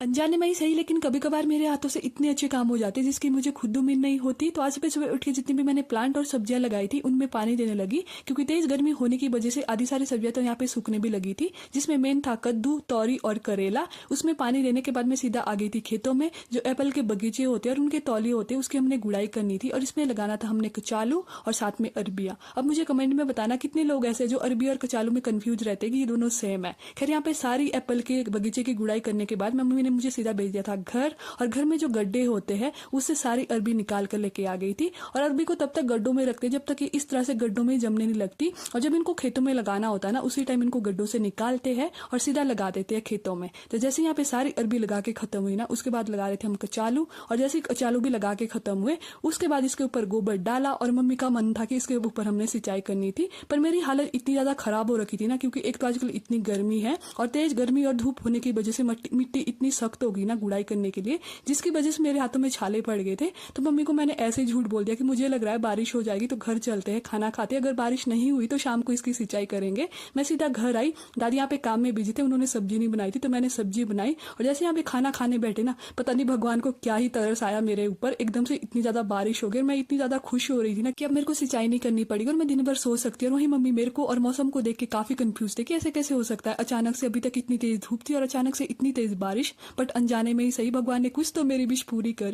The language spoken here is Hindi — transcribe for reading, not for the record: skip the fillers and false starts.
अनजाने में ही सही, लेकिन कभी कभार मेरे हाथों से इतने अच्छे काम हो जाते हैं जिसकी मुझे खुद उम्मीद नहीं होती। तो आज सुबह सुबह उठ के जितनी भी मैंने प्लांट और सब्जियां लगाई थी उनमें पानी देने लगी, क्योंकि तेज गर्मी होने की वजह से आधी सारी सब्जियां तो यहाँ पे सूखने भी लगी थी, जिसमें मेन था कद्दू, तौरी और करेला। उसमें पानी देने के बाद मैं सीधा आ गई थी खेतों में। जो एप्पल के बगीचे होते हैं और उनके तौलिए होते हैं उसकी हमने गुड़ाई करनी थी, और इसमें लगाना था हमने कचालू और साथ में अरबिया। अब मुझे कमेंट में बताना कितने लोग ऐसे जो अरबी और कचालू में कंफ्यूज रहते हैं कि ये दोनों सेम है। खैर, यहाँ पे सारी एप्पल के बगीचे की गुड़ाई करने के बाद मम्मी ने मुझे सीधा भेज दिया था घर, और घर में जो गड्ढे होते हैं उससे सारी अरबी निकाल कर लेके आ गई थी। और अरबी को तब तक गड्ढों में रखते जब तक ये इस तरह से गड्ढों में जमने नहीं लगती, और जब इनको खेतों में लगाना होता है ना उसी टाइम इनको गड्ढों से निकालते हैं और सीधा लगा देते हैं खेतों में। तो जैसे यहाँ पे सारी अरबी लगा के खत्म हुई ना, उसके बाद लगा रहे थे हम कचालू, और जैसे कचालू भी लगा के खत्म हुए उसके बाद इसके ऊपर गोबर डाला, और मम्मी का मन था कि इसके ऊपर हमने सिंचाई करनी थी। पर मेरी हालत इतनी ज्यादा खराब हो रखी थी ना, क्योंकि एक तो आजकल इतनी गर्मी है और तेज गर्मी और धूप होने की वजह से मिट्टी इतनी सख्त होगी ना गुड़ाई करने के लिए, जिसकी वजह से मेरे हाथों में छाले पड़ गए थे। तो मम्मी को मैंने ऐसे ही झूठ बोल दिया कि मुझे लग रहा है बारिश हो जाएगी तो घर चलते हैं, खाना खाते, अगर बारिश नहीं हुई तो शाम को इसकी सिंचाई करेंगे। मैं सीधा घर आई, दादी यहाँ पे काम में बिजी थे, उन्होंने सब्जी नहीं बनाई थी तो मैंने सब्जी बनाई। और जैसे यहाँ पे खाना खाने बैठे ना, पता नहीं भगवान को क्या ही तरस आया मेरे ऊपर, एकदम से इतनी ज्यादा बारिश हो गई। मैं इतनी ज्यादा खुश हो रही थी ना कि अब मेरे को सिंचाई नहीं करनी पड़ेगी और मैं दिन भर सो सकती हूँ। और वही मम्मी मेरे को और मौसम को देख के काफी कंफ्यूज थे कि ऐसे कैसे हो सकता है, अचानक से अभी तक इतनी तेज धूप थी और अचानक से इतनी तेज बारिश। बट अनजाने में ही सही भगवान ने कुछ तो मेरी विश पूरी करी।